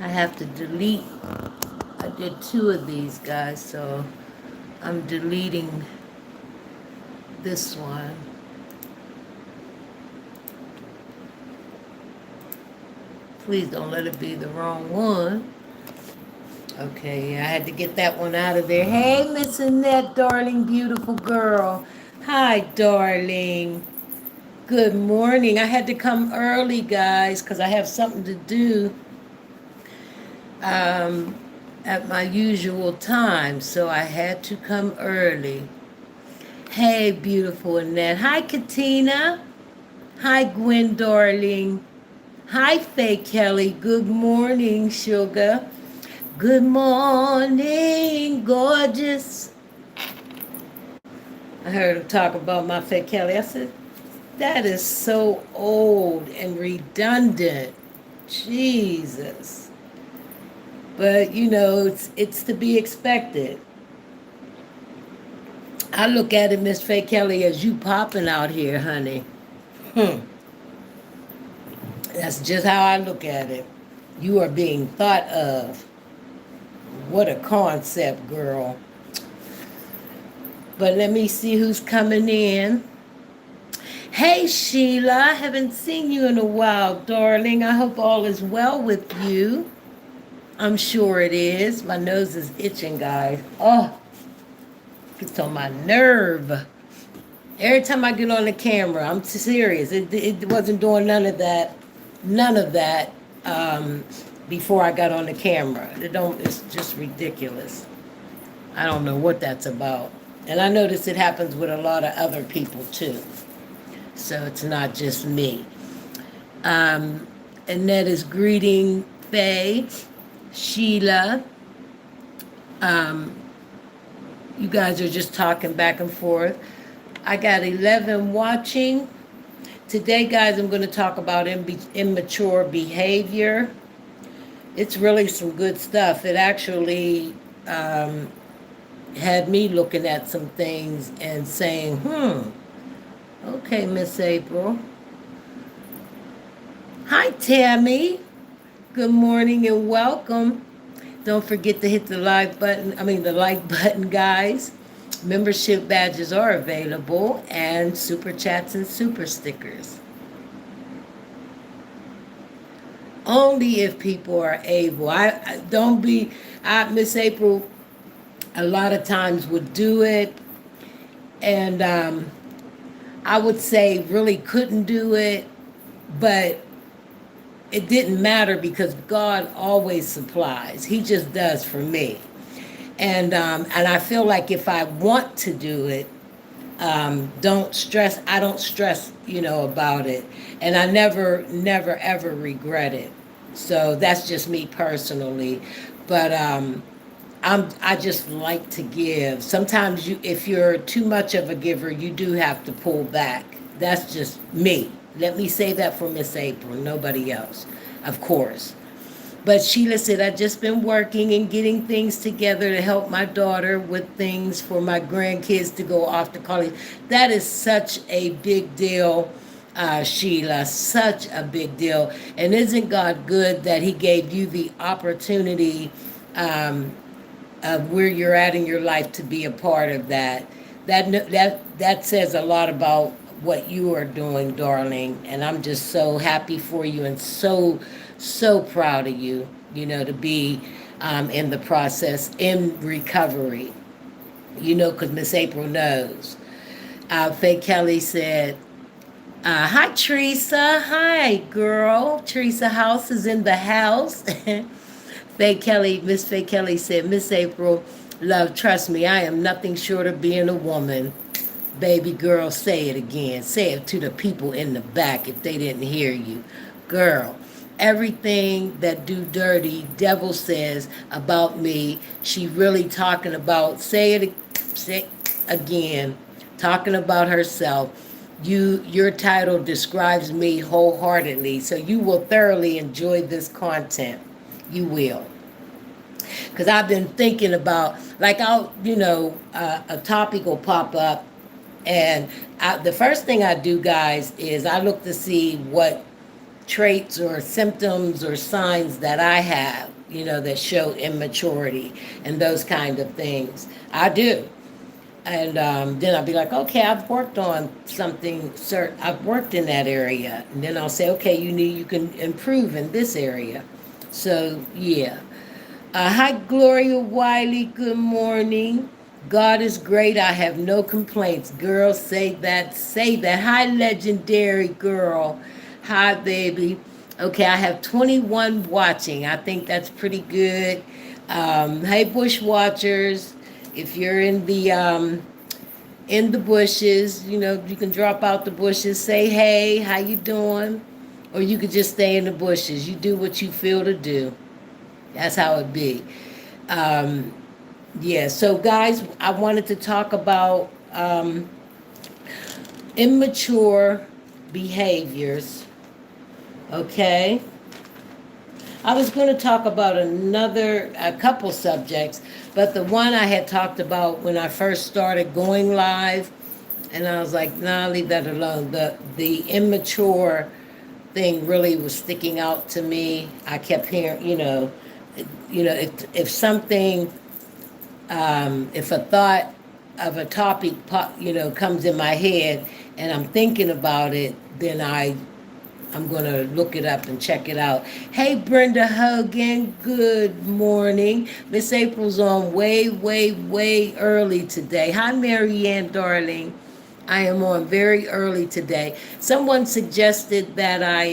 I have to delete. I did 2 of these guys, so I'm deleting this one. Please don't let it be the wrong one. Okay, I had to get that one out of there. Hey, Miss Annette, darling, beautiful girl. Hi, darling. Good morning. I had to come early, guys, because I have something to do um, at my usual time. So I had to come early. Hey, beautiful Annette. Hi, Katina. Hi, Gwen, darling. Hi, Faye Kelly. Good morning, sugar. Good morning, gorgeous. I heard him talk about my Faye Kelly. I said, that is so old and redundant. Jesus. But you know, it's to be expected. I look at it, Miss Faye Kelly, as you popping out here, honey. Hmm. That's just how I look at it. You are being thought of. What a concept, girl. But let me see who's coming in. Hey, Sheila. I haven't seen you in a while, darling. I hope all is well with you. I'm sure it is. My nose is itching, guys. Oh, gets on my nerve. Every time I get on the camera, I'm serious. It wasn't doing none of that before I got on the camera. It's just ridiculous. I don't know what that's about. And I notice it happens with a lot of other people too. So it's not just me. Annette is greeting Faye, Sheila. You guys are just talking back and forth. I got 11 watching. Today, guys, I'm going to talk about immature behavior. It's really some good stuff. It actually had me looking at some things and saying, okay, Miss April. Hi, Tammy. Good morning and welcome. Don't forget to hit the like button, guys. Membership badges are available, and super chats and super stickers. Only if people are able. I don't be. Miss April, a lot of times would do it, and I would say really couldn't do it, but it didn't matter because God always supplies. He just does for me. And I feel like if I want to do it, don't stress. I don't stress, about it, and I never ever regret it. So that's just me personally. But I just like to give. Sometimes if you're too much of a giver, you do have to pull back. That's just me. Let me say that for Miss April, nobody else, of course. But Sheila said, I've just been working and getting things together to help my daughter with things for my grandkids to go off to college. That is such a big deal, Sheila, such a big deal. And isn't God good that He gave you the opportunity of where you're at in your life to be a part of that? That says a lot about what you are doing, darling. And I'm just so happy for you and so proud of you, to be in the process, in recovery, because Miss April knows. Faye Kelly said, hi, Teresa. Hi, girl. Teresa House is in the house. Miss Faye Kelly said, Miss April, love, trust me, I am nothing short of being a woman. Baby girl, say it again. Say it to the people in the back if they didn't hear you. Girl, everything that do dirty, devil says about me, she really talking about, say again, talking about herself. Your title describes me wholeheartedly, so you will thoroughly enjoy this content. You will. Because I've been thinking about, like, a topic will pop up, and the first thing I do, guys, is I look to see what traits or symptoms or signs that I have. that show immaturity and those kind of things. I do. And then I'll be like, okay, I've worked on something certain. I've worked in that area, and then I'll say, okay, you can improve in this area. So yeah. Hi, Gloria Wiley. Good morning. God is great. I have no complaints. Girl, say that. Say that. Hi, legendary girl. Hi, baby. Okay, I have 21 watching. I think that's pretty good. Hey, bush watchers. If you're in the bushes, you can drop out the bushes. Say, hey, how you doing? Or you could just stay in the bushes. You do what you feel to do. That's how it be. Um, yeah, so guys, I wanted to talk about immature behaviors. Okay. I was going to talk about a couple subjects, but the one I had talked about when I first started going live, and I was like, nah, leave that alone. The immature thing really was sticking out to me. I kept hearing, if something, if a thought of a topic, comes in my head, and I'm thinking about it, then I'm going to look it up and check it out. Hey, Brenda Hogan, good morning. Miss April's on way, way, way early today. Hi, Marianne, darling. I am on very early today. Someone suggested that I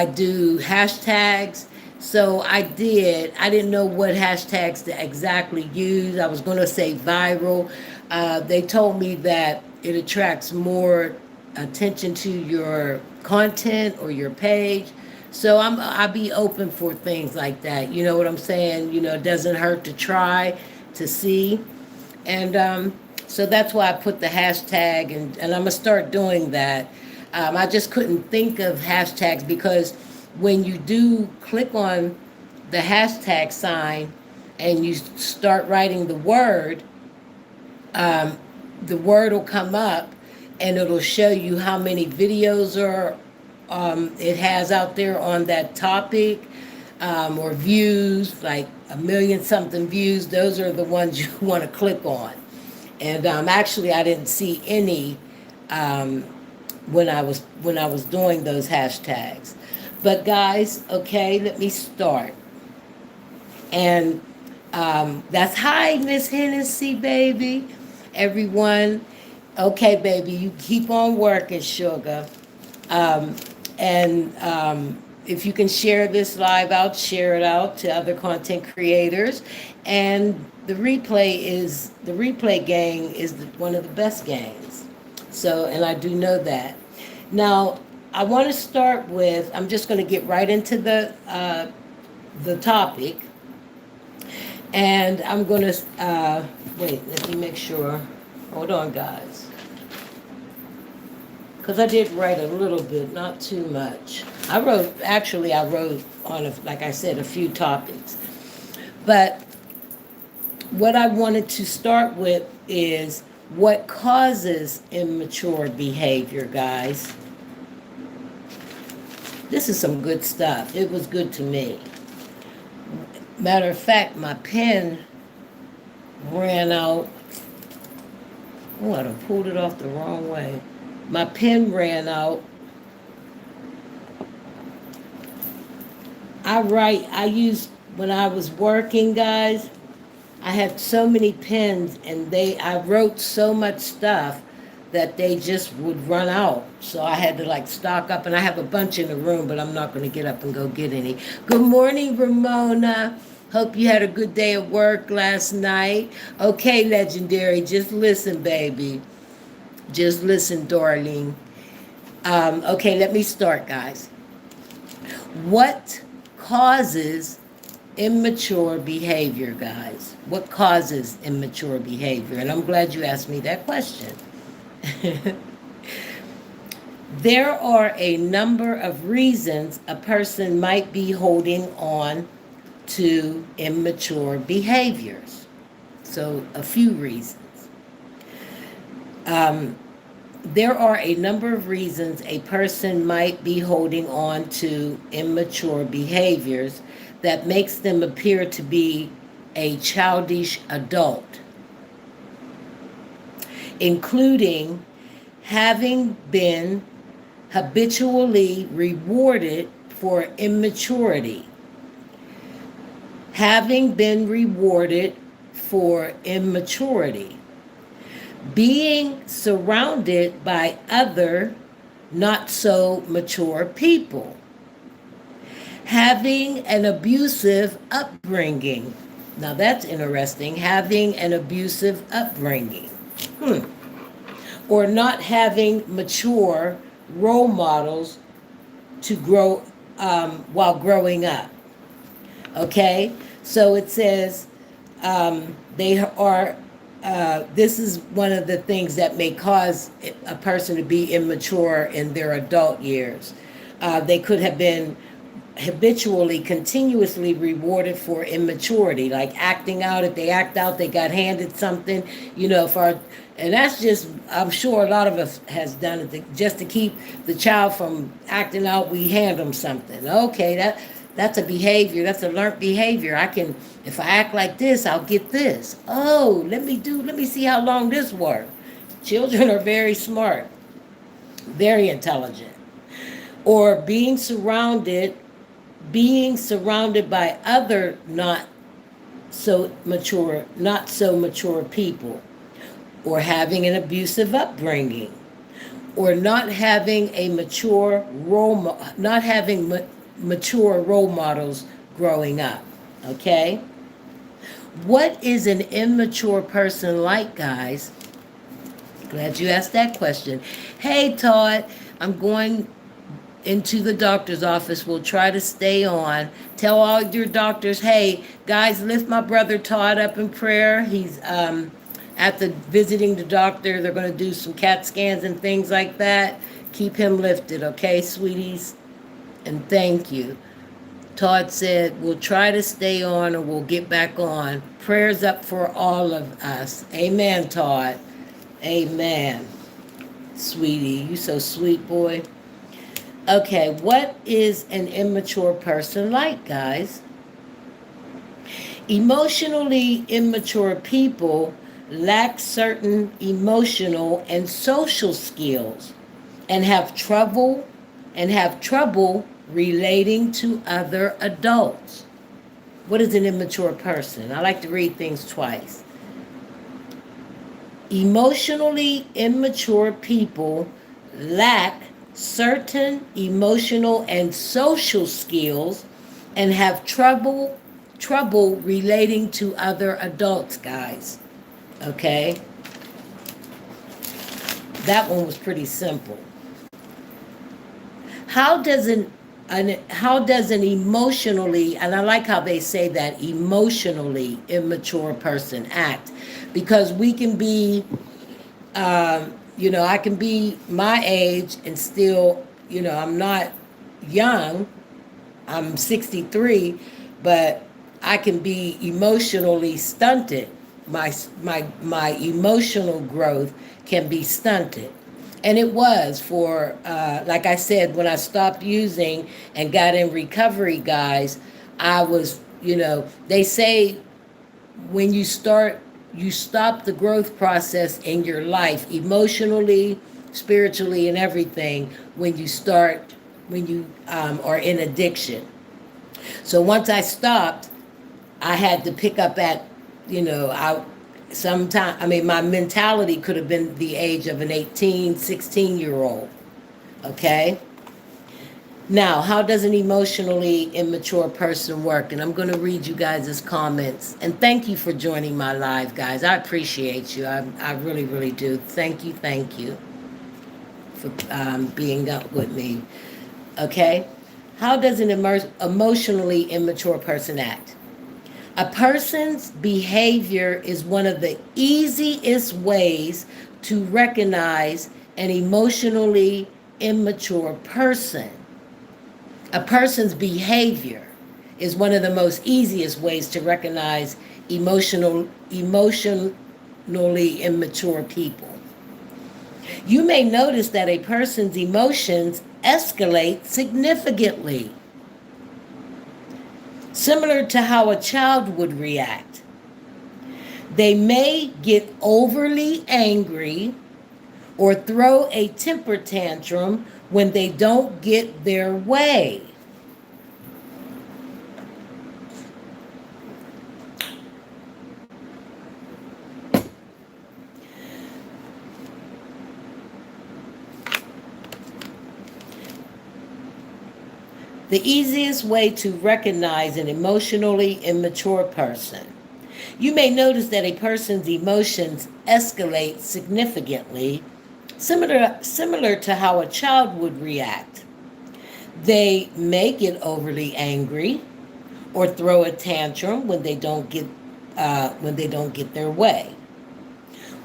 do hashtags. So I did. I didn't know what hashtags to exactly use. I was going to say viral. They told me that it attracts more attention to your content or your page. So I'll be open for things like that. You know what I'm saying? It doesn't hurt to try to see. And so that's why I put the hashtag, and I'm going to start doing that. I just couldn't think of hashtags because when you do click on the hashtag sign and you start writing the word will come up and it'll show you how many videos it has out there on that topic, or views, like a million something views. Those are the ones you want to click on. And actually, I didn't see any when I was doing those hashtags. But guys, okay, let me start. And that's hi, Miss Hennessy, baby. Everyone, okay, baby, you keep on working, sugar. And if you can share this live out, share it out to other content creators. And the replay gang is one of the best gangs. So, and I do know that. Now, I want to start with, I'm just going to get right into the topic. And I'm going to, wait, let me make sure. Hold on, guys. Because I did write a little bit, not too much. I wrote on, like I said, a few topics. But what I wanted to start with is what causes immature behavior, guys. This is some good stuff. It was good to me. Matter of fact, my pen ran out. Oh, I done pulled it off the wrong way. My pen ran out. When I was working, guys, I had so many pens and I wrote so much stuff that they just would run out. So I had to stock up, and I have a bunch in the room, but I'm not going to get up and go get any. Good morning, Ramona. Hope you had a good day at work last night. Okay, legendary, just listen, baby. Just listen, darling. Okay, let me start, guys. What causes immature behavior, guys? What causes immature behavior? And I'm glad you asked me that question. There are a number of reasons a person might be holding on to immature behaviors. So, a few reasons. There are a number of reasons a person might be holding on to immature behaviors that makes them appear to be a childish adult, including having been habitually rewarded for immaturity. Having been rewarded for immaturity. Being surrounded by other not so mature people. Having an abusive upbringing. Now that's interesting. Having an abusive upbringing. Or not having mature role models to grow while growing up. Okay, so it says they are. This is one of the things that may cause a person to be immature in their adult years. They could have been habitually, continuously rewarded for immaturity, like acting out. If they act out, they got handed something, and that's just, I'm sure a lot of us has done it just to keep the child from acting out. We hand them something. Okay, that's a behavior. That's a learned behavior. If I act like this, I'll get this. Oh, let me see how long this works. Children are very smart, very intelligent. Or being surrounded by other not so mature people, or having an abusive upbringing, or not having mature role models growing up. Okay? What is an immature person like, guys? Glad you asked that question. Hey, Todd, I'm going into the doctor's office. We'll try to stay on. Tell all your doctors, hey, guys, lift my brother Todd up in prayer. He's visiting the doctor. They're going to do some CAT scans and things like that. Keep him lifted, okay, sweeties? And thank you. Todd said, we'll try to stay on or we'll get back on. Prayers up for all of us. Amen, Todd. Amen. Sweetie, you so sweet, boy. Okay, what is an immature person like, guys? Emotionally immature people lack certain emotional and social skills and have trouble relating to other adults. What is an immature person? I like to read things twice. Emotionally immature people lack certain emotional and social skills and have trouble relating to other adults, guys. Okay? That one was pretty simple. How does an emotionally, and I like how they say that, emotionally immature person act? Because we can be I can be my age and still, I'm not young. I'm 63, but I can be emotionally stunted. My emotional growth can be stunted. And it was for, like I said, when I stopped using and got in recovery, guys, I was, they say when you stop the growth process in your life, emotionally, spiritually, and everything, when you are in addiction. So once I stopped, I had to pick up at, my mentality could have been the age of an 18, 16-year-old. Okay? Now, how does an emotionally immature person work? And I'm going to read you guys' comments. And thank you for joining my live, guys. I appreciate you. I really, really do. Thank you for being up with me. Okay? How does an emotionally immature person act? A person's behavior is one of the easiest ways to recognize an emotionally immature person. A person's behavior is one of the most easiest ways to recognize emotionally immature people. You may notice that a person's emotions escalate significantly, similar to how a child would react. They may get overly angry or throw a temper tantrum when they don't get their way. The easiest way to recognize an emotionally immature person. You may notice that a person's emotions escalate significantly, similar to how a child would react. They may get overly angry or throw a tantrum when they don't get their way.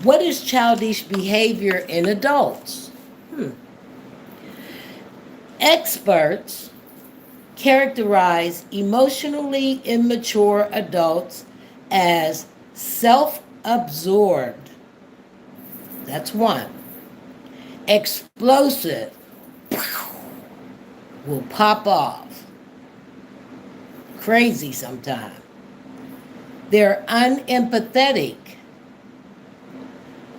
What is childish behavior in adults? Experts characterize emotionally immature adults as self-absorbed. That's one. Explosive. Will pop off. Crazy sometimes. They're unempathetic.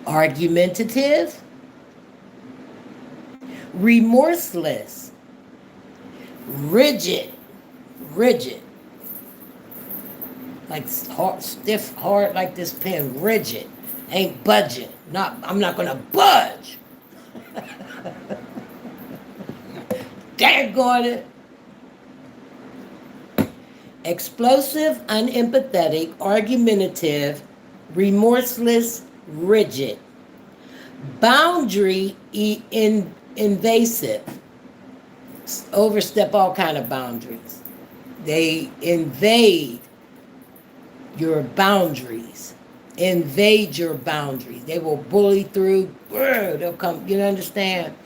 Argumentative. Remorseless. Rigid. Like hard, stiff, hard like this pen. Rigid. Ain't budging. I'm not gonna budge. Daggone it. Explosive, unempathetic, argumentative, remorseless, rigid. Boundary invasive. Overstep all kind of boundaries. They invade your boundaries. Invade your boundaries. They will bully through. They'll come, you understand?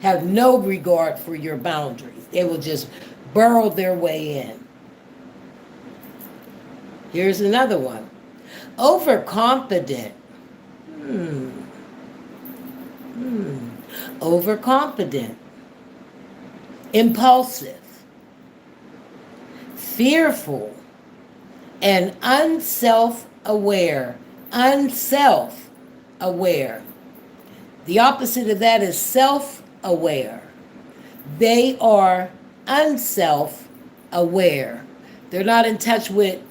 Have no regard for your boundaries. They will just burrow their way in. Here's another one. Overconfident. Overconfident. Impulsive. Fearful. And unself-aware. Unself-aware. The opposite of that is self-aware. They are unself-aware. They're not in touch with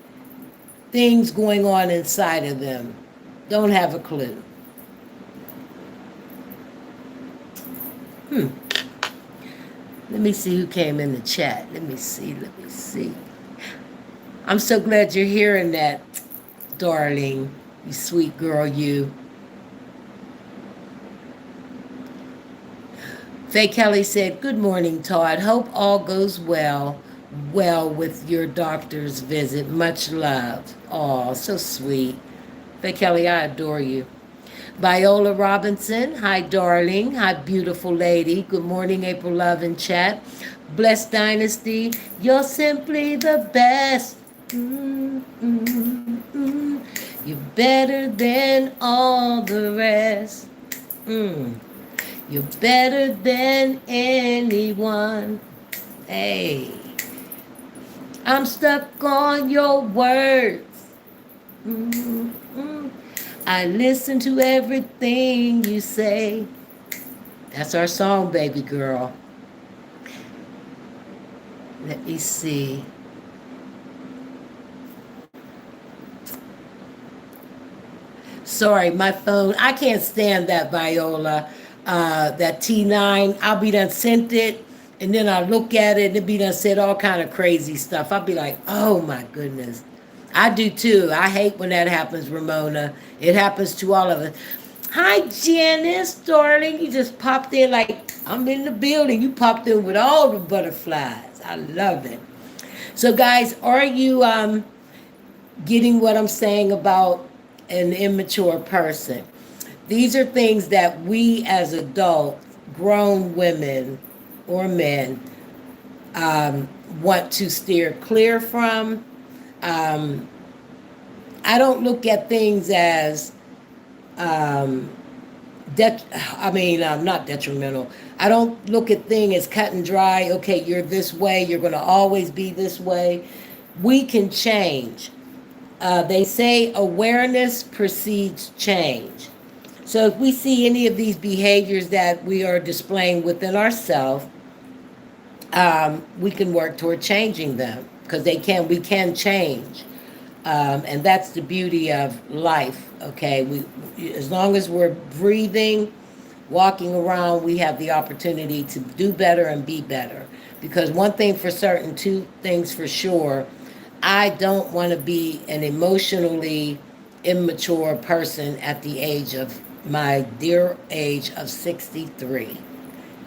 things going on inside of them. Don't have a clue. Let me see who came in the chat. Let me see. I'm so glad you're hearing that, darling. You sweet girl, you. Faye Kelly said, "Good morning, Todd. Hope all goes well with your doctor's visit. Much love." Oh, so sweet. Faye Kelly, I adore you. Viola Robinson, hi, darling. Hi, beautiful lady. Good morning, April Love in chat. Blessed Dynasty, you're simply the best. You're better than all the rest. You're better than anyone. Hey, I'm stuck on your words. I listen to everything you say. That's our song, baby girl. Let me see. Sorry, my phone. I can't stand that, Viola. That T9. I'll be done sent it, and then I look at it, and it be done said all kind of crazy stuff. I'll be like, oh my goodness. I do too. I hate when that happens, Ramona. It happens to all of us. Hi, Janice, darling. You just popped in like I'm in the building. You popped in with all the butterflies. I love it. So, guys, are you getting what I'm saying about an immature person? These are things that we as adults, grown women or men, want to steer clear from. I don't look at things as not detrimental. I don't look at things as cut and dry. Okay, you're this way. You're going to always be this way. We can change. They say awareness precedes change. So if we see any of these behaviors that we are displaying within ourselves, we can work toward changing them because we can change. And that's the beauty of life. Okay, as long as we're breathing, walking around, we have the opportunity to do better and be better. Because one thing for certain, two things for sure, I don't want to be an emotionally immature person at the age of my dear age of 63.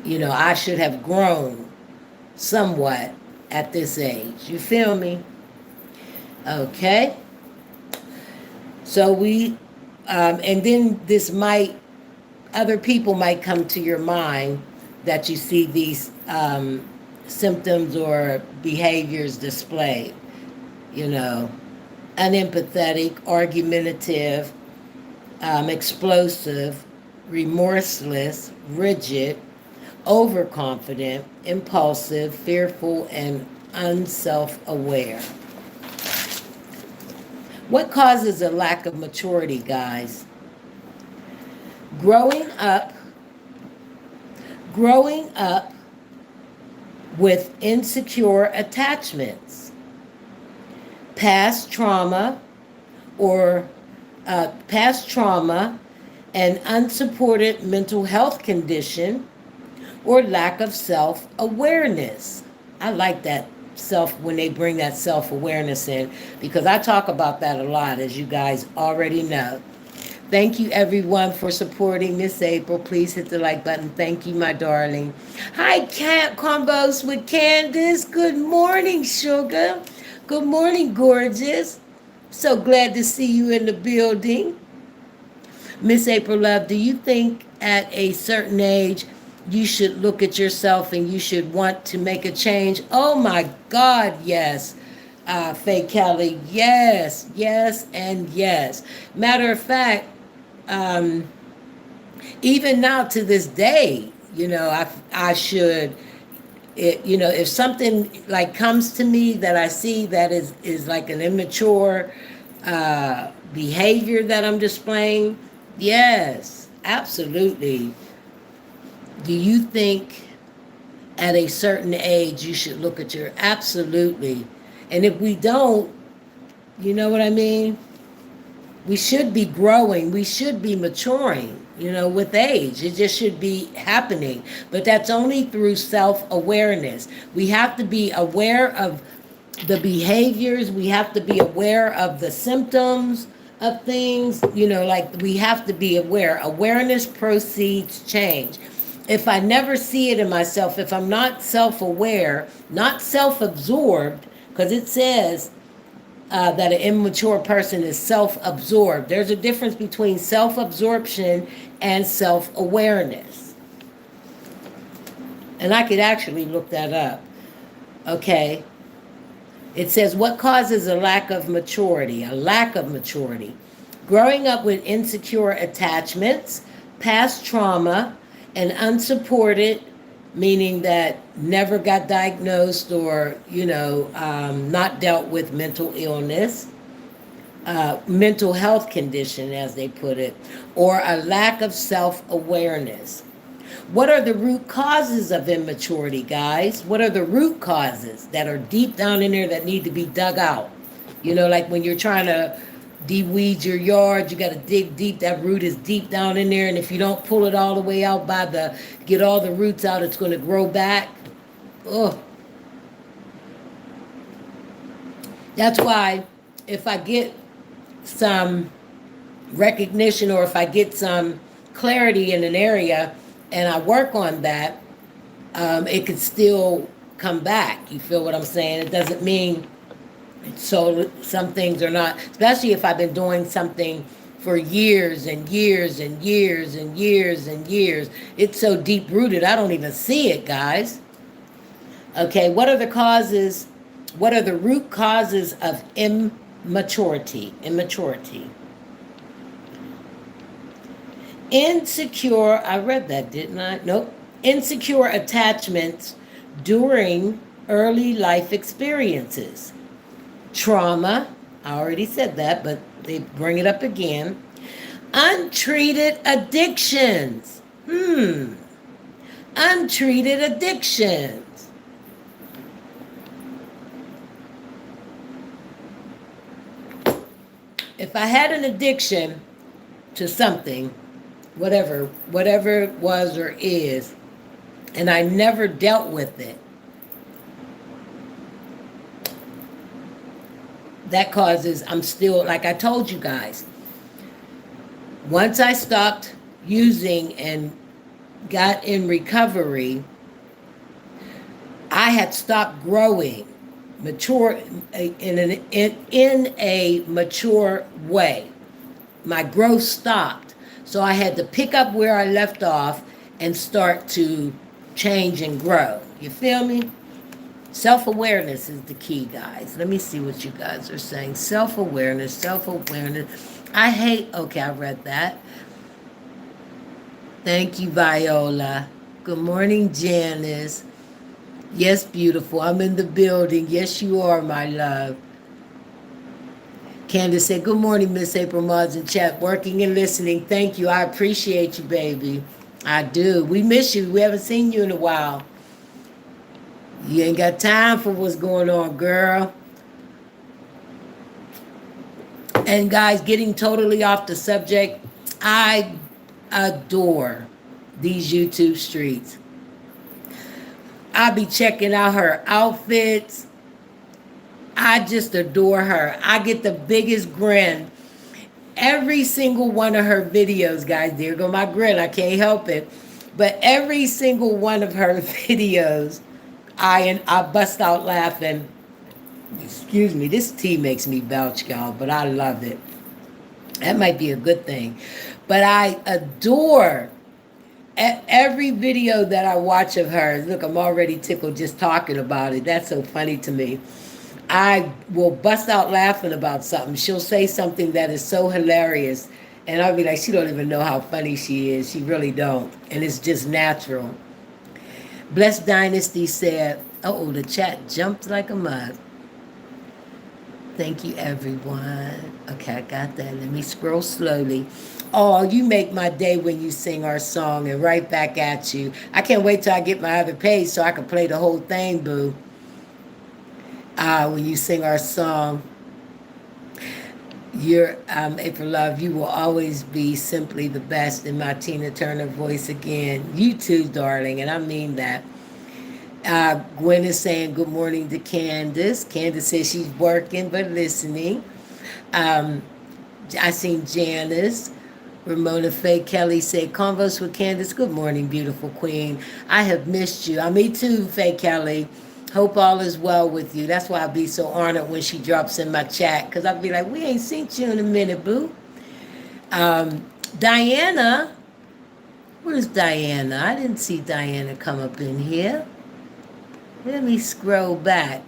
I should have grown somewhat at this age. You feel me? Okay. So and then other people might come to your mind that you see these symptoms or behaviors displayed. Unempathetic, argumentative, explosive, remorseless, rigid, overconfident, impulsive, fearful, and unself-aware. What causes a lack of maturity, guys? Growing up with insecure attachments, past trauma, an unsupported mental health condition, or lack of self-awareness. I like that when they bring that self-awareness in, because I talk about that a lot, as you guys already know. Thank you, everyone, for supporting Miss April. Please hit the like button. Thank you, my darling. Hi, Combos with Candace. Good morning, sugar. Good morning, gorgeous. So glad to see you in the building. Miss April Love, do you think at a certain age you should look at yourself and you should want to make a change? Oh my God, yes. Faye Kelly, yes, and yes. Matter of fact, even now to this day, I should, if something like comes to me that I see that is like an immature behavior that I'm displaying, yes, absolutely. Do you think at a certain age you should look at absolutely? And if we don't, you know what I mean? We should be growing. We should be maturing, with age. It just should be happening. But that's only through self-awareness. We have to be aware of the behaviors. We have to be aware of the symptoms of things. We have to be aware. Awareness precedes change. If I never see it in myself, if I'm not self-aware, not self-absorbed, because it says that an immature person is self-absorbed. There's a difference between self-absorption and self-awareness. And I could actually look that up. Okay. It says, what causes a lack of maturity? A lack of maturity. Growing up with insecure attachments, past trauma, and unsupported, meaning that never got diagnosed or, not dealt with mental illness, mental health condition, as they put it, or a lack of self-awareness. What are the root causes of immaturity, guys? What are the root causes that are deep down in there that need to be dug out? Like when you're trying to de-weed your yard, you got to dig deep. That root is deep down in there, and if you don't pull it all the way out get all the roots out, it's going to grow back. Ugh. That's why if I get some recognition or if I get some clarity in an area and I work on that, it could still come back. You feel what I'm saying? It doesn't mean so some things are not, especially if I've been doing something for years and years and years and years and years. It's so deep rooted, I don't even see it, guys. Okay, what are the causes? What are the root causes of immaturity? Insecure, I read that, didn't I? Nope. Insecure attachments during early life experiences. Trauma, I already said that, but they bring it up again. Untreated addictions. Untreated addictions. If I had an addiction to something, whatever it was or is, and I never dealt with it, that causes, I'm still, like I told you guys, once I stopped using and got in recovery, I had stopped growing mature in a mature way. My growth stopped. So I had to pick up where I left off and start to change and grow. You feel me? Self-awareness is the key, guys. Let me see what you guys are saying. Self-awareness, self-awareness. Okay, I read that. Thank you, Viola. Good morning, Janice. Yes, beautiful. I'm in the building. Yes, you are, my love. Candace said, good morning, Miss April Mods in chat. Working and listening. Thank you. I appreciate you, baby. I do. We miss you. We haven't seen you in a while. You ain't got time for what's going on, girl. And guys, getting totally off the subject, I adore these YouTube streets. I be checking out her outfits. I just adore her. I get the biggest grin. Every single one of her videos, guys, there go my grin. I can't help it. But every single one of her videos, I bust out laughing. Excuse me, this tea makes me belch, y'all, but I love it. That might be a good thing. But I adore every video that I watch of hers. Look, I'm already tickled just talking about it. That's so funny to me. I will bust out laughing about something. She'll say something that is so hilarious, and I'll be like, she don't even know how funny she is. She really don't. And it's just natural. Blessed Dynasty said, oh, the chat jumped like a mug. Thank you, everyone. Okay, I got that. Let me scroll slowly. Oh, you make my day when you sing our song, and right back at you. I can't wait till I get my other page so I can play the whole thing, boo. When you sing our song, you're April Love, you will always be simply the best in my Tina Turner voice again. You too, darling, and I mean that. Gwen is saying good morning to Candace. Candace says she's working but listening. I seen Janice. Ramona Faye Kelly said, Converse with Candace. Good morning, beautiful queen. I have missed you. Me too, Faye Kelly. Hope all is well with you. That's why I be so honored when she drops in my chat, because I'll be like, we ain't seen you in a minute, boo. Diana. Where's Diana? I didn't see Diana come up in here. Let me scroll back,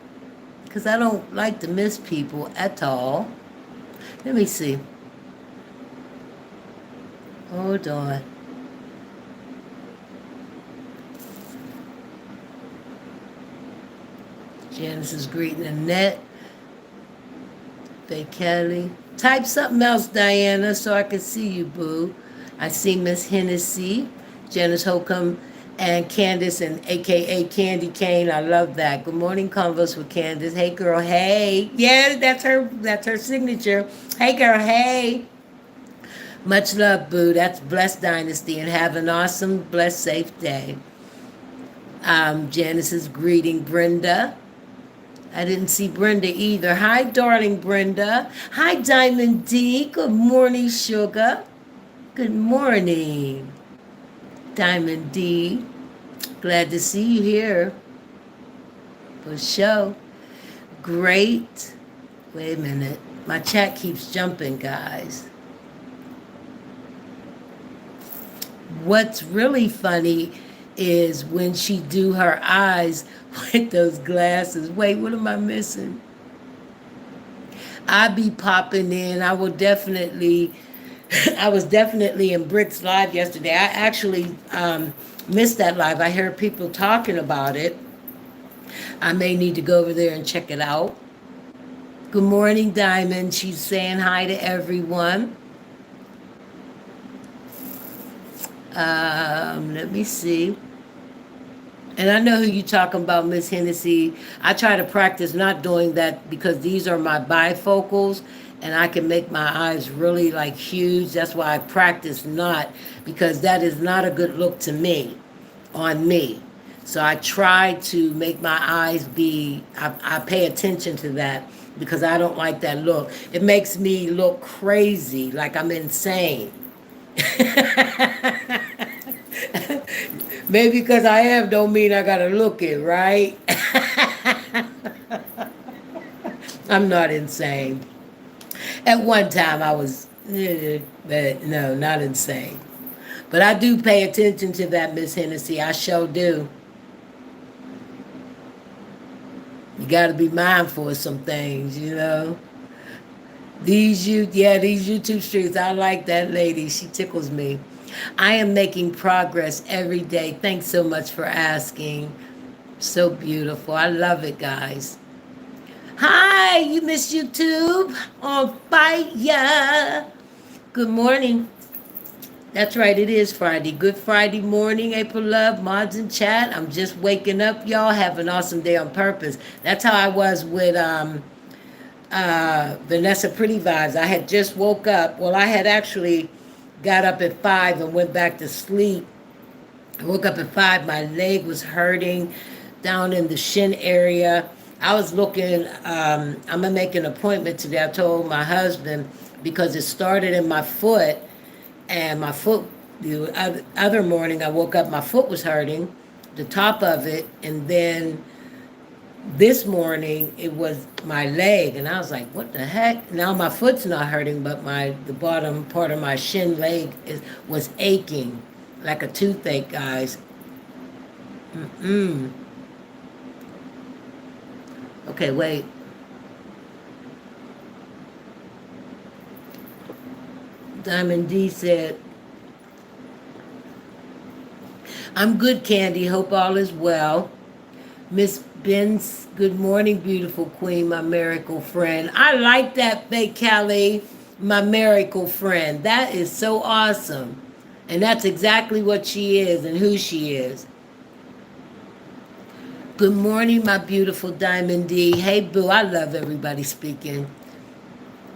because I don't like to miss people at all. Let me see. Hold on. Janice is greeting Annette. Faye Kelly. Type something else, Diana, so I can see you, boo. I see Miss Hennessy, Janice Holcomb, and Candace, and AKA Candy Cane. I love that. Good morning, Converse with Candace. Hey, girl, hey. Yeah, that's her signature. Hey, girl, hey. Much love, boo. That's Blessed Dynasty, and have an awesome, blessed, safe day. Janice is greeting Brenda. I didn't see Brenda either. Hi, darling Brenda. Hi, Diamond D. Good morning, sugar. Good morning, Diamond D. Glad to see you here. For sure. Great. Wait a minute. My chat keeps jumping, guys. What's really funny is when she do her eyes with those glasses. Wait, what am I missing? I be popping in. I will definitely I was definitely in Britt's live yesterday. I actually missed that live. I heard people talking about it. I may need to go over there and check it out. Good morning, Diamond. She's saying hi to everyone. Let me see. And I know who you're talking about, Miss Hennessy. I try to practice not doing that because these are my bifocals and I can make my eyes really like huge. That's why I practice not, because that is not a good look to me, on me. So I try to make my eyes be, I pay attention to that because I don't like that look. It makes me look crazy, like I'm insane. Maybe because I am don't mean I gotta look it, right? I'm not insane. At one time I was, but no, not insane. But I do pay attention to that, Miss Hennessy. I sure do. You gotta be mindful of some things, you know. These YouTube streets, I like that lady. She tickles me. I am making progress every day. Thanks so much for asking. So beautiful. I love it, guys. Hi, you miss YouTube on fire. Good morning. That's right, it is Friday. Good Friday morning, April Love, mods in chat. I'm just waking up, y'all. Have an awesome day on purpose. That's how I was with Vanessa Pretty Vibes. I had just woke up. Well, I had actually got up at 5 and went back to sleep. I woke up at 5. My leg was hurting down in the shin area. I was looking, I'm going to make an appointment today. I told my husband because it started in my foot. And my foot, the other morning I woke up, my foot was hurting, the top of it. And then this morning it was my leg. And I was like, what the heck? Now my foot's not hurting, but the bottom part of my shin leg was aching like a toothache, guys. Okay, wait. Diamond D said, I'm good, Candy. Hope all is well. Miss Benz, good morning, beautiful queen, my miracle friend. I like that, fake Callie, my miracle friend. That is so awesome. And that's exactly what she is and who she is. Good morning, my beautiful Diamond D. Hey, boo, I love everybody speaking.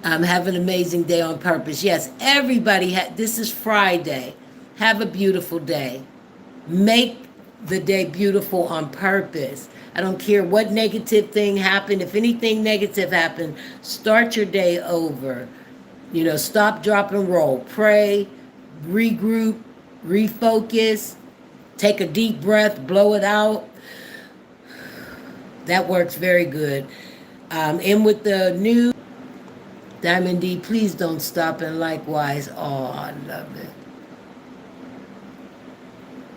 Have an amazing day on purpose. Yes, everybody, this is Friday. Have a beautiful day. Make the day beautiful on purpose. I don't care what negative thing happened. If anything negative happened, start your day over. You know, stop, drop, and roll. Pray, regroup, refocus, take a deep breath, blow it out. That works very good. In with the new Diamond D, please don't stop, and likewise. Oh, I love it.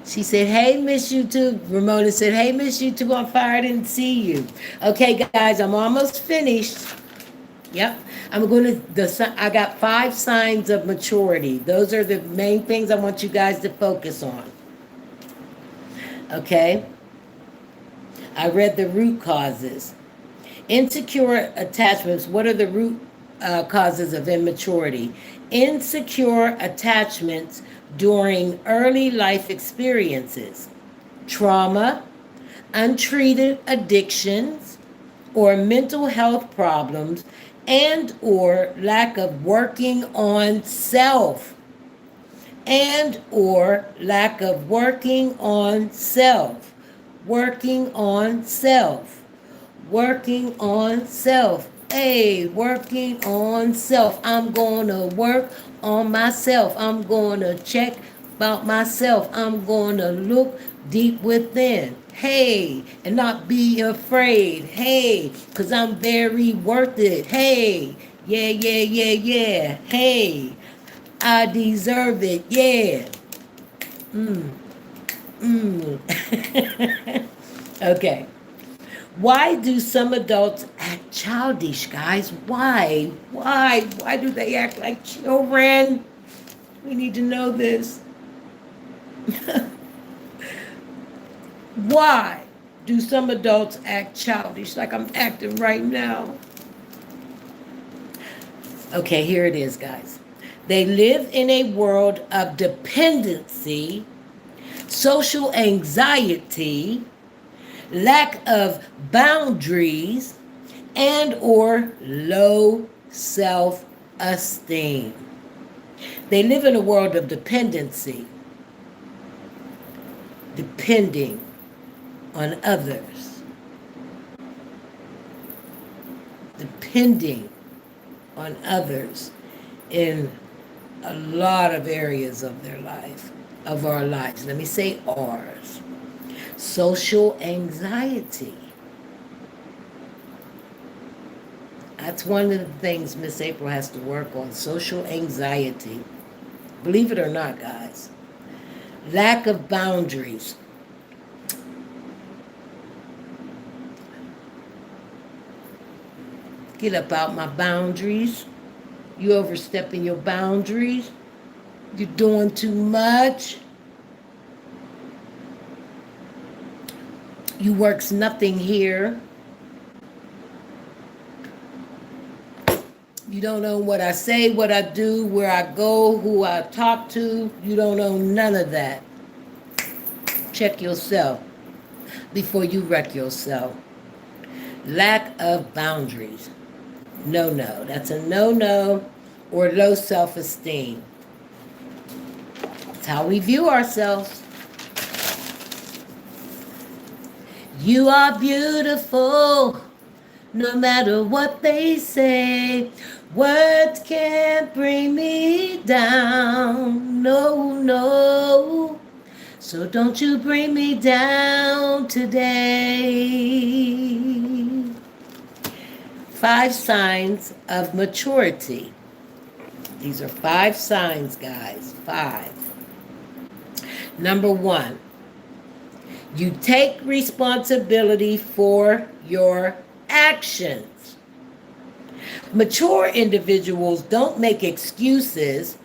She said, hey, Miss YouTube. Ramona said, hey, Miss YouTube on fire. I didn't see you. Okay, guys, I'm almost finished. Yep. I got 5 signs of maturity. Those are the main things I want you guys to focus on. Okay? I read the root causes. Insecure attachments. What are the root causes of immaturity? Insecure attachments during early life experiences, trauma, untreated addictions, or mental health problems, and or lack of working on self. And or lack of working on self. Working on self. Working on self. Hey, working on self. I'm gonna work on myself. I'm gonna check about myself. I'm gonna look deep within. Hey, and not be afraid. Hey, because I'm very worth it. Hey, yeah, yeah, yeah, yeah. Hey, I deserve it. Yeah. Okay. Why do some adults act childish, guys? Why? Why do they act like children? We need to know this. Why do some adults act childish like I'm acting right now? Okay, here it is, guys. They live in a world of dependency, social anxiety, lack of boundaries, and or low self-esteem. They live in a world of dependency, depending on others, depending on others in a lot of areas of their life, of our lives. Let me say ours. Social anxiety. That's one of the things Miss April has to work on, social anxiety. Believe it or not, guys. Lack of boundaries. Get up out my boundaries. You overstepping your boundaries. You're doing too much. You works nothing here. You don't own what I say, what I do, where I go, who I talk to. You don't own none of that. Check yourself before you wreck yourself. Lack of boundaries. No. That's a no. Or low self-esteem. It's how we view ourselves. You are beautiful, no matter what they say. Words can't bring me down, no. So don't you bring me down today. 5 signs of maturity. These are 5 signs, guys. 5. Number 1, you take responsibility for your actions. Mature individuals don't make excuses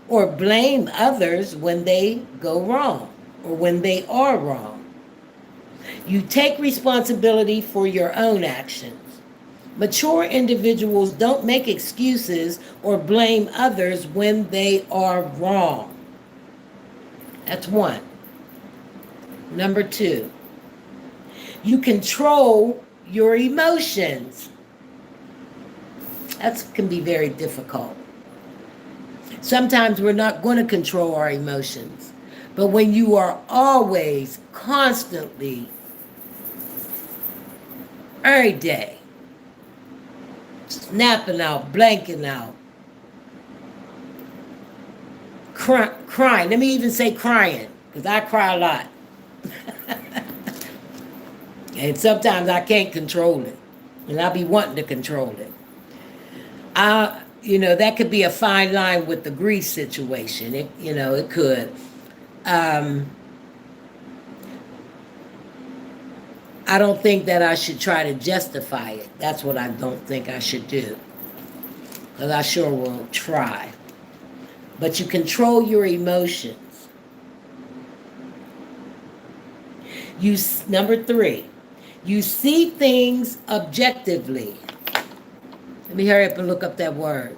or blame others when they go wrong or when they are wrong. You take responsibility for your own actions. Mature individuals don't make excuses or blame others when they are wrong. That's 1. Number 2, you control your emotions. That can be very difficult. Sometimes we're not going to control our emotions. But when you are always, constantly, every day, snapping out, blanking out, crying. Let me even say crying, because I cry a lot. And sometimes I can't control it. And I be wanting to control it. That could be a fine line with the grief situation. It could. I don't think that I should try to justify it. That's what I don't think I should do. Because I sure will try. But you control your emotions. Number 3, you see things objectively. Let me hurry up and look up that word.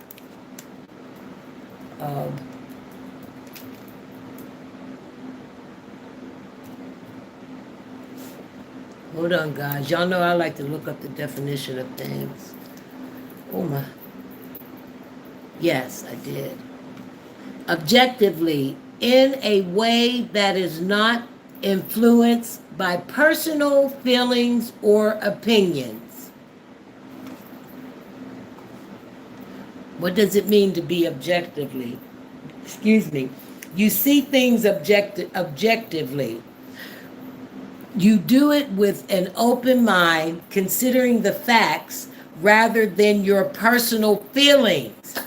Hold on, guys. Y'all know I like to look up the definition of things. Oh, my. Yes, I did. Objectively, in a way that is not influenced by personal feelings or opinions. What does it mean to be objectively? Excuse me. You see things objectively. You do it with an open mind, considering the facts rather than your personal feelings.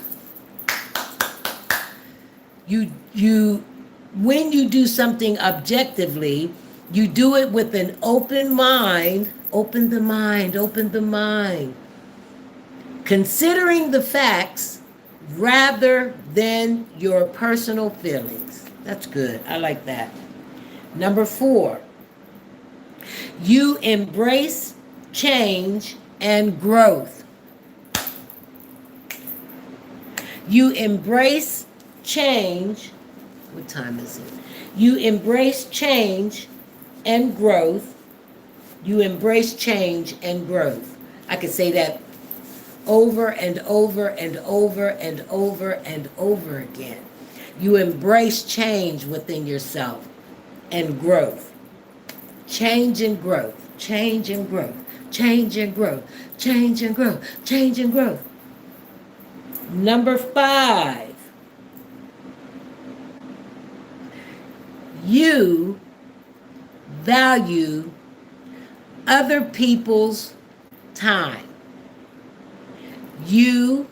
When you do something objectively, you do it with an open mind. Open the mind. Considering the facts rather than your personal feelings. That's good. I like that. Number 4, you embrace change and growth. You embrace change. What time is it? You embrace change and growth. You embrace change and growth. I could say that over and over and over and over and over again. You embrace change within yourself and growth. Change and growth. Change and growth. Change and growth. Change and growth. Change and growth. Number 5. You value other people's time. You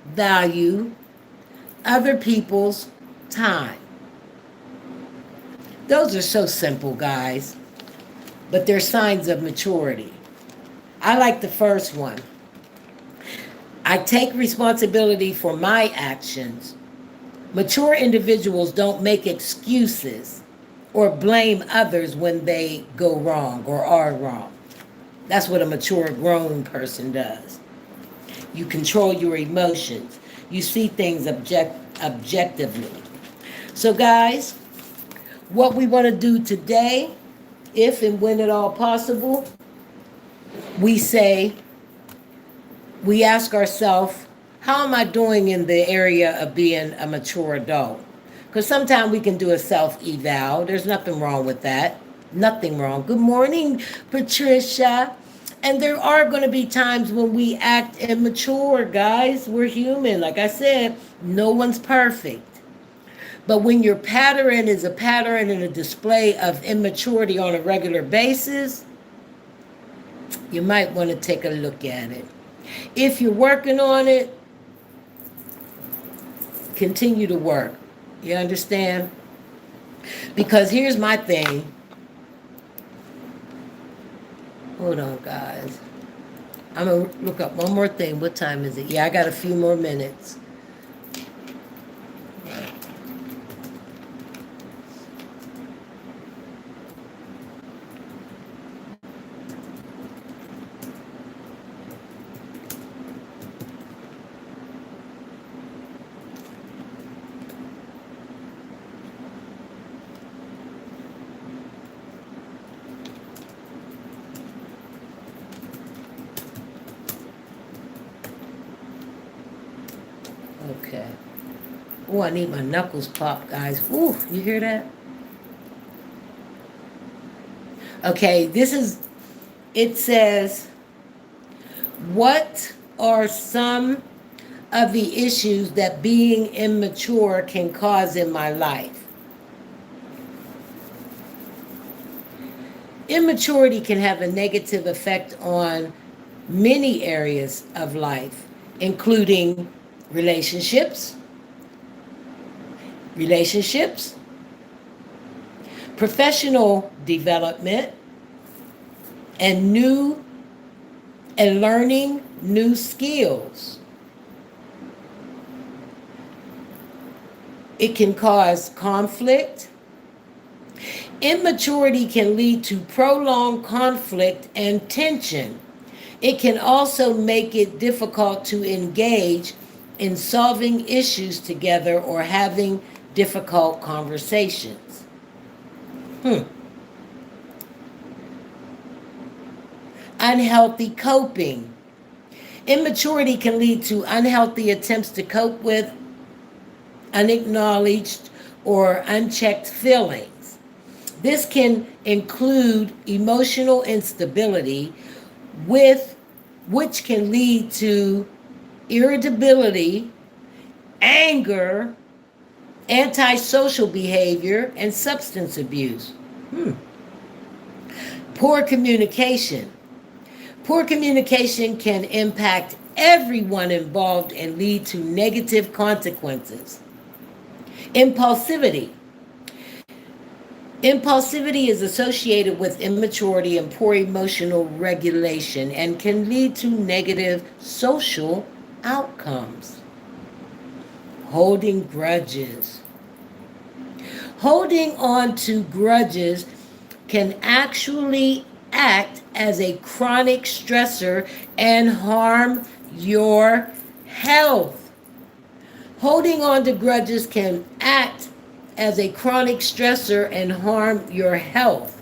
value other people's time. Those are so simple, guys, but they're signs of maturity. I like the first one. I take responsibility for my actions. Mature individuals don't make excuses or blame others when they go wrong or are wrong. That's what a mature, grown person does. You control your emotions. You see things objectively. So, guys, what we want to do today, if and when at all possible, we ask ourselves, how am I doing in the area of being a mature adult? Because sometimes we can do a self-eval. There's nothing wrong with that. Nothing wrong. Good morning, Patricia. And there are going to be times when we act immature, guys. We're human. Like I said, no one's perfect. But when your pattern is a pattern and a display of immaturity on a regular basis, you might want to take a look at it. If you're working on it, continue to work. You understand? Because here's my thing. Hold on, guys. I'm going to look up one more thing. What time is it? Yeah, I got a few more minutes. Okay. Oh, I need my knuckles popped, guys. Ooh, you hear that? Okay, it says, what are some of the issues that being immature can cause in my life? Immaturity can have a negative effect on many areas of life, including relationships, professional development, and learning new skills. It can cause conflict. Immaturity can lead to prolonged conflict and tension. It can also make it difficult to engage in solving issues together or having difficult conversations. Unhealthy coping. Immaturity can lead to unhealthy attempts to cope with unacknowledged or unchecked feelings. This can include emotional instability, which can lead to irritability, anger, antisocial behavior, and substance abuse. Poor communication. Poor communication can impact everyone involved and lead to negative consequences. Impulsivity. Impulsivity is associated with immaturity and poor emotional regulation and can lead to negative social outcomes. Holding grudges. Holding on to grudges can actually act as a chronic stressor and harm your health. Holding on to grudges can act as a chronic stressor and harm your health.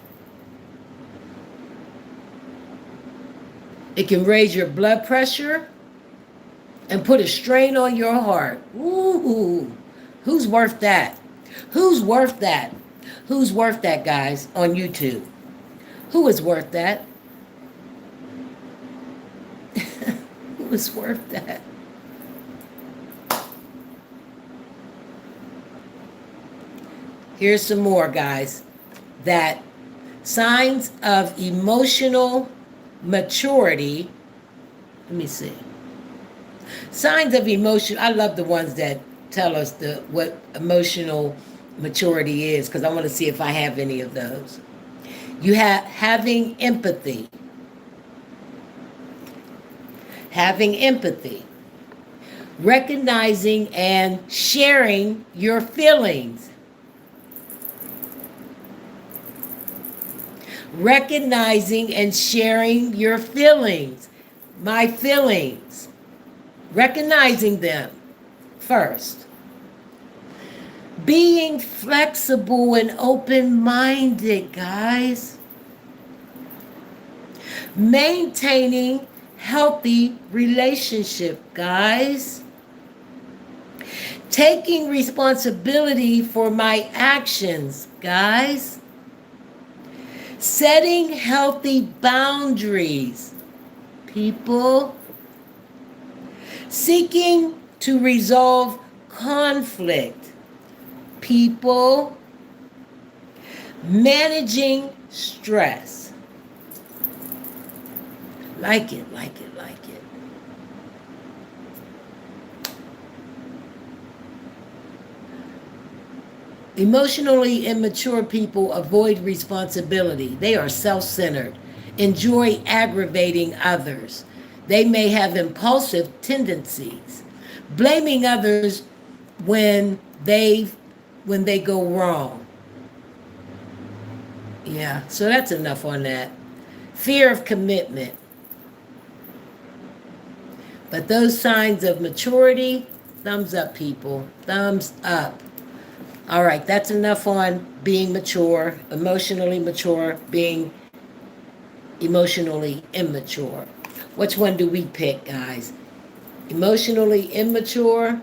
It can raise your blood pressure and put a strain on your heart. Ooh, who's worth that? Who's worth that? Who's worth that, guys, on YouTube? Who is worth that? Who is worth that? Here's some more, guys. That signs of emotional maturity. Let me see. Signs of emotion. I love the ones that tell us what emotional maturity is, because I want to see if I have any of those. You have having empathy. Having empathy. Recognizing and sharing your feelings. Recognizing and sharing your feelings. My feelings. Recognizing them first. Being flexible and open-minded, guys. Maintaining healthy relationship, guys. Taking responsibility for my actions, guys. Setting healthy boundaries, people. Seeking to resolve conflict, people. Managing stress. Like it, like it, like it. Emotionally immature people avoid responsibility. They are self-centered, enjoy aggravating others. They may have impulsive tendencies, blaming others when they go wrong. Yeah, so that's enough on that. Fear of commitment. But those signs of maturity, thumbs up, people. Thumbs up. All right, that's enough on being mature, emotionally mature, being emotionally immature. Which one do we pick, guys? Emotionally immature,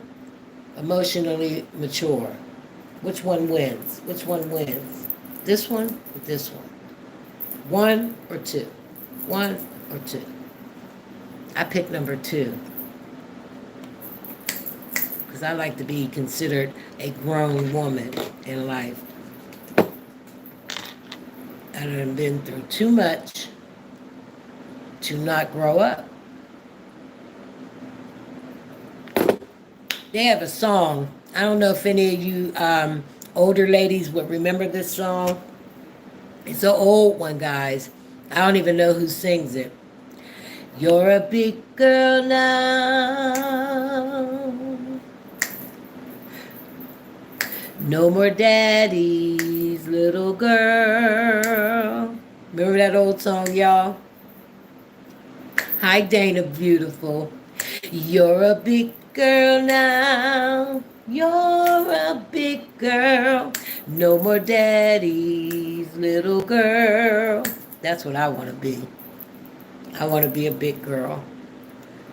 emotionally mature. Which one wins? Which one wins? This one or this one? One or two? One or two? I pick number two. Because I like to be considered a grown woman in life. I've been through too much to not grow up. They have a song. I don't know if any of you older ladies would remember this song. It's an old one, guys. I don't even know who sings it. You're a big girl now. No more daddy's little girl. Remember that old song, y'all? Hi, Dana Beautiful. You're a big girl now. You're a big girl. No more daddy's little girl. That's what I want to be. I want to be a big girl.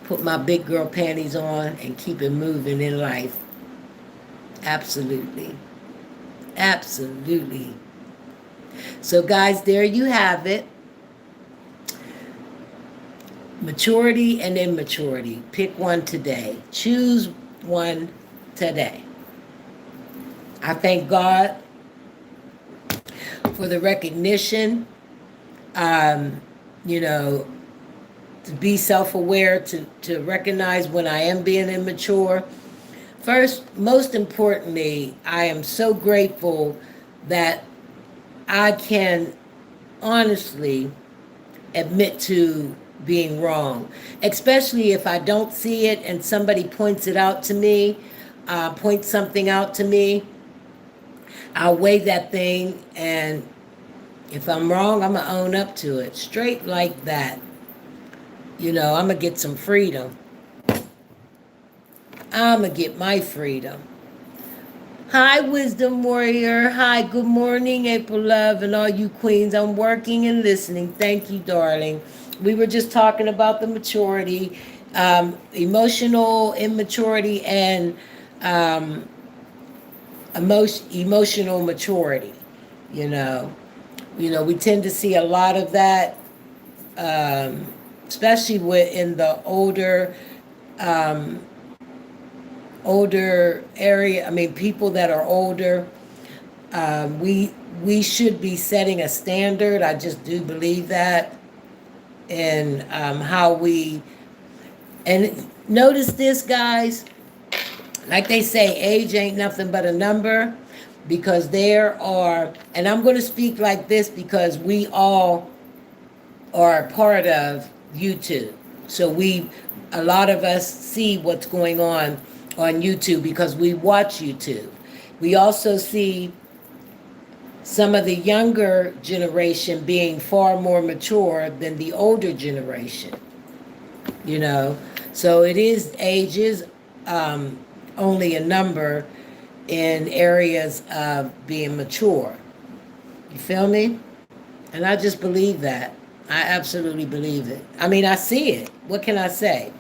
Put my big girl panties on and keep it moving in life. Absolutely. Absolutely. So, guys, there you have it. Maturity and immaturity. Pick one today. Choose one today. I thank God for the recognition, to be self-aware, to recognize when I am being immature. First, most importantly, I am so grateful that I can honestly admit to being wrong, especially if I don't see it and somebody points it out to me. point something out to me, I'll weigh that thing, and if I'm wrong, I'm going to own up to it. Straight like that. You know, I'm going to get some freedom. I'm going to get my freedom. Hi, Wisdom Warrior. Hi, good morning, April Love, and all you queens. I'm working and listening. Thank you, darling. We were just talking about the maturity, emotional immaturity, and um, emotional maturity. You know, we tend to see a lot of that, um, especially in the um, older area. I mean, people that are older. We should be setting a standard. I just do believe that, and how we and notice this, guys. Like they say, age ain't nothing but a number, because there are, and I'm going to speak like this because we all are a part of YouTube. So a lot of us see what's going on YouTube because we watch YouTube. We also see some of the younger generation being far more mature than the older generation. You know, so age is only a number in areas of being mature. You feel me? And I just believe that. I absolutely believe it. I mean, I see it. What can I say?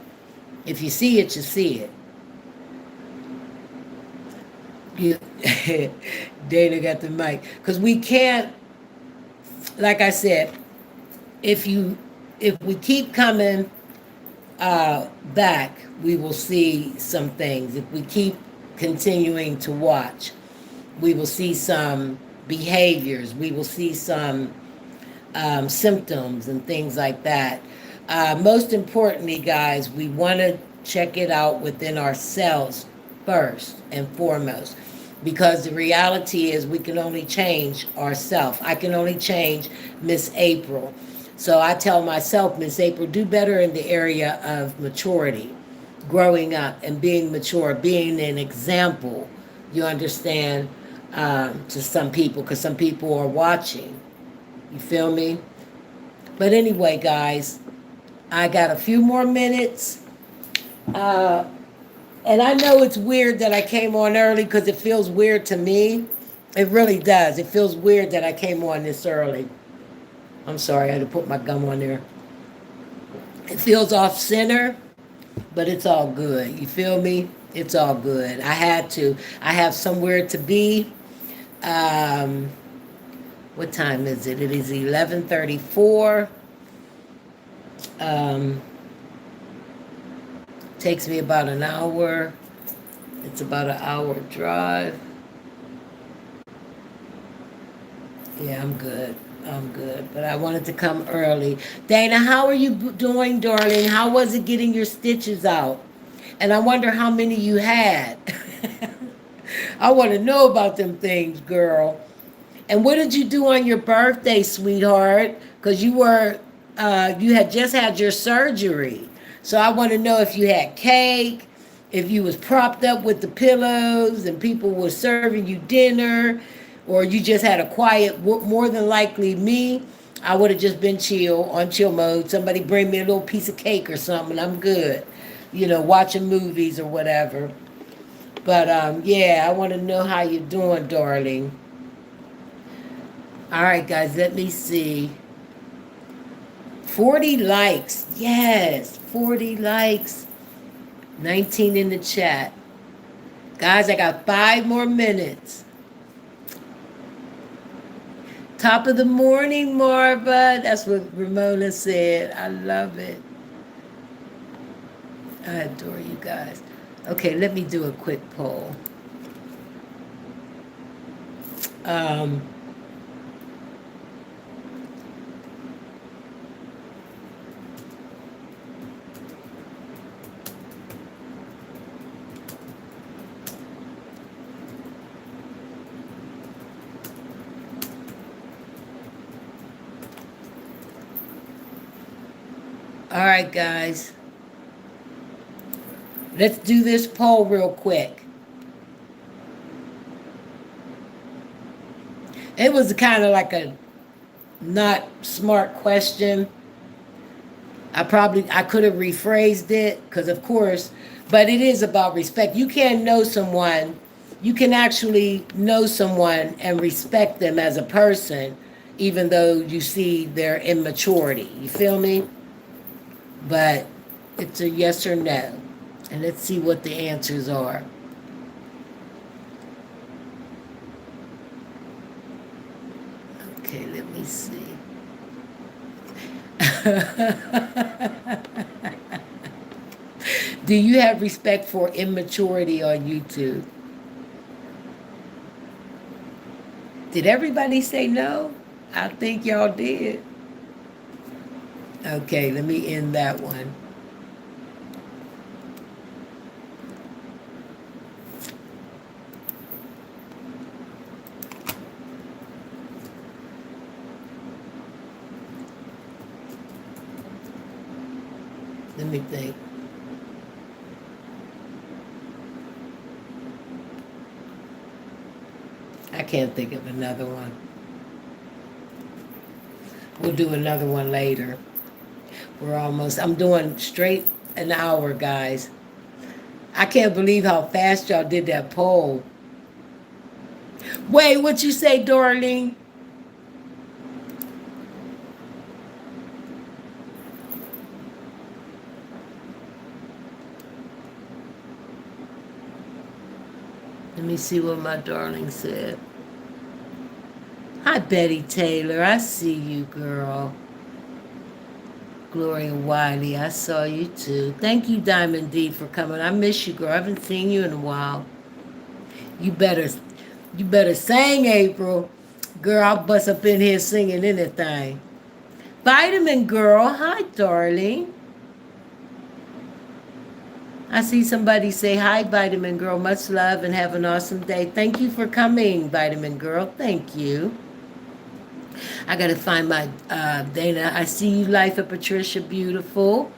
If you see it, you see it. You, Dana got the mic. Because we can't, like I said, if we keep coming back, we will see some things. If we keep continuing to watch, we will see some behaviors. We will see some symptoms and things like that. Most importantly, guys, we want to check it out within ourselves first and foremost, because the reality is we can only change ourselves. I can only change Miss April. So I tell myself, Miss April, do better in the area of maturity, growing up and being mature, being an example, you understand, to some people, because some people are watching. You feel me? But anyway, guys, I got a few more minutes. And I know it's weird that I came on early because it feels weird to me. It really does. It feels weird that I came on this early. I'm sorry, I had to put my gum on there. It feels off center, but it's all good. You feel me? It's all good. I had to. I have somewhere to be. What time is it? It is 11:34. Takes me about an hour. It's about an hour drive. Yeah, I'm good. I'm good. But I wanted to come early. Dana, how are you doing, darling? How was it getting your stitches out? And I wonder how many you had. I want to know about them things, girl. And what did you do on your birthday, sweetheart? Because you had just had your surgery. So I want to know if you had cake, if you was propped up with the pillows and people were serving you dinner, or you just had a quiet, more than likely me, I would have just been on chill mode. Somebody bring me a little piece of cake or something, I'm good. You know, watching movies or whatever. But yeah, I want to know how you're doing, darling. All right, guys, let me see. 40 likes. Yes, 40 likes. 19 in the chat. Guys, I got 5 more minutes. Top of the morning, Marva. That's what Ramona said. I love it. I adore you guys. Okay, let me do a quick poll. All right, guys. Let's do this poll real quick. It was kind of like a not smart question. I could have rephrased it because of course, but it is about respect. You can't know someone, you can actually know someone and respect them as a person, even though you see their immaturity. You feel me? But it's a yes or no. And let's see what the answers are. Okay, let me see. Do you have respect for immaturity on YouTube? Did everybody say no? I think y'all did. Okay, let me end that one. Let me think. I can't think of another one. We'll do another one later. I'm doing straight an hour, guys. I can't believe how fast y'all did that poll. Wait, what you say, darling? Let me see what my darling said. Hi, Betty Taylor. I see you, girl. Gloria Wiley, I saw you too. Thank you, Diamond D, for coming. I miss you, girl. I haven't seen you in a while. You better, you better sing, April. Girl, I'll bust up in here singing anything. Vitamin Girl, hi, darling. I see somebody say, hi, Vitamin Girl. Much love and have an awesome day. Thank you for coming, Vitamin Girl. Thank you. I got to find my Dana. I see you, Life of Patricia. Beautiful.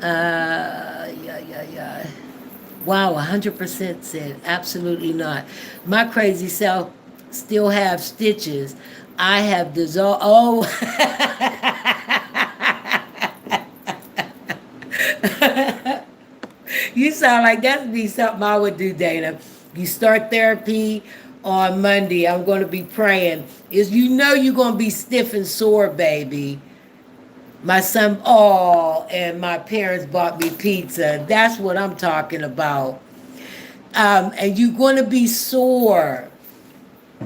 Yeah. Wow, 100% said absolutely not. My crazy self still have stitches. I have dissolved. Oh. You sound like that'd be something I would do, Dana. You start therapy on Monday. I'm going to be praying. You're going to be stiff and sore, baby. My son, and my parents bought me pizza. That's what I'm talking about. And you're going to be sore.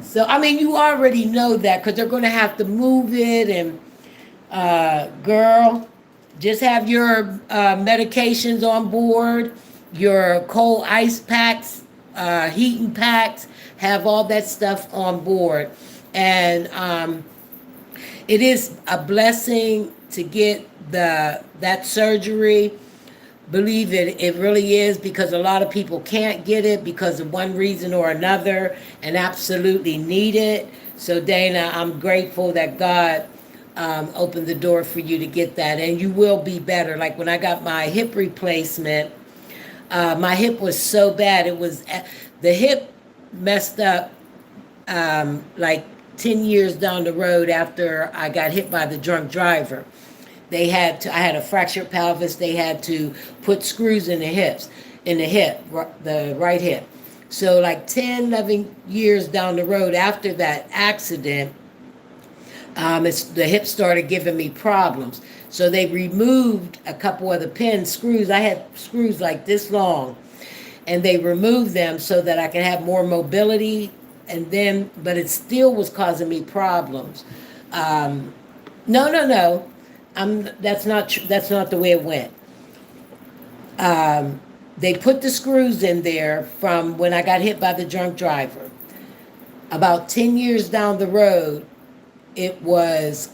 So, I mean, you already know that because they're going to have to move it. And, girl, just have your medications on board, your cold ice packs, heating packs, have all that stuff on board. And it is a blessing to get that surgery. Believe it really is, because a lot of people can't get it because of one reason or another and absolutely need it. So Dana, I'm grateful that God opened the door for you to get that, and you will be better. Like when I got my hip replacement, my hip was so bad. It was the hip messed up like 10 years down the road after I got hit by the drunk driver. I had a fractured pelvis. They had to put screws in the hip, the right hip. So like 10, 11 years down the road after that accident, the hip started giving me problems. So they removed a couple of the pin screws. I had screws like this long, and they removed them so that I could have more mobility. But it still was causing me problems. No. That's not that's not the way it went. They put the screws in there from when I got hit by the drunk driver. About 10 years down the road, it was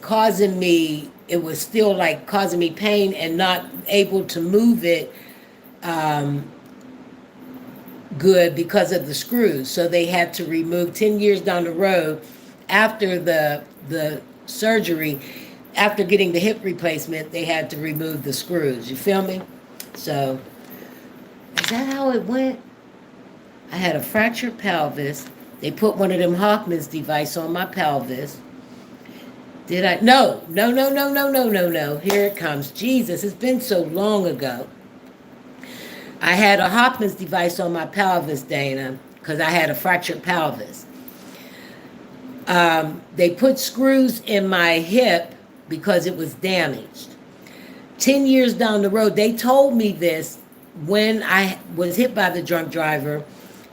still like causing me pain and not able to move it good because of the screws. So they had to remove 10 years down the road after the surgery. After getting the hip replacement, they had to remove the screws. You feel me? So, is that how it went? I had a fractured pelvis. They put one of them Hoffman's device on my pelvis. Did I? No, no, no, no, no, no, no, no. Here it comes. Jesus, it's been so long ago. I had a Hoffman's device on my pelvis, Dana, because I had a fractured pelvis. They put screws in my hip because it was damaged. 10 years down the road, they told me this when I was hit by the drunk driver.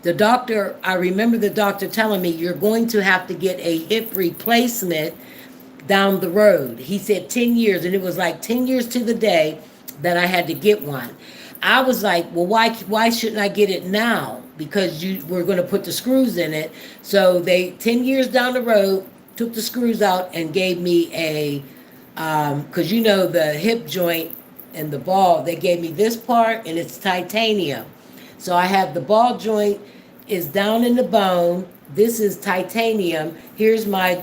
The doctor, I remember the doctor telling me, you're going to have to get a hip replacement down the road. He said 10 years, and it was like 10 years to the day that I had to get one. I was like, well, why shouldn't I get it now? Because you were going to put the screws in it. So they, 10 years down the road, took the screws out and gave me a, because you know the hip joint and the ball, they gave me this part and it's titanium. So I have the ball joint is down in the bone. This is titanium. Here's my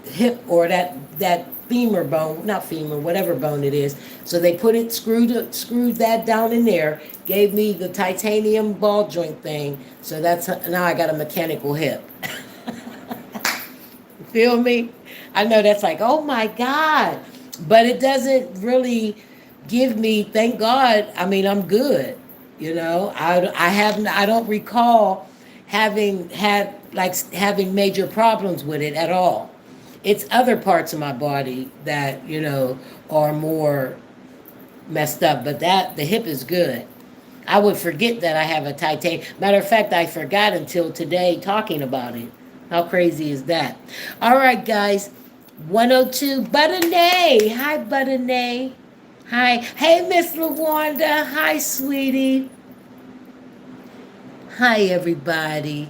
hip, or that femur bone, not femur, whatever bone it is. So they put it, screwed that down in there, gave me the titanium ball joint thing. So that's, now I got a mechanical hip. Feel me? I know that's like, oh my God. But it doesn't really give me, thank God, I mean, I'm good. You know, I don't recall having major problems with it at all. It's other parts of my body that, you know, are more messed up, but the hip is good. I would forget that I have a titanium. Matter of fact, I forgot until today talking about it. How crazy is that? All right, guys. 102 Buttonay. Hi, Buttonay. Hi. Hey, Miss LaWanda. Hi, sweetie. Hi, everybody.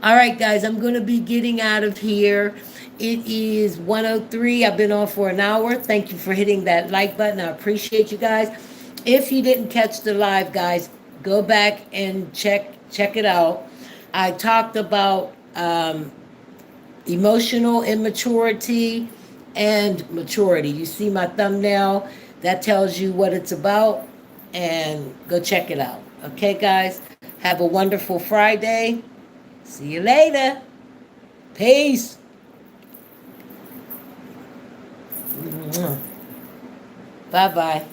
All right, guys, I'm going to be getting out of here. It is 1:03. I've been on for an hour. Thank you for hitting that like button. I appreciate you guys. If you didn't catch the live, guys, go back and check it out. I talked about emotional immaturity and maturity. You see my thumbnail? That tells you what it's about, and go check it out. Okay, guys? Have a wonderful Friday. See you later. Peace. Bye-bye.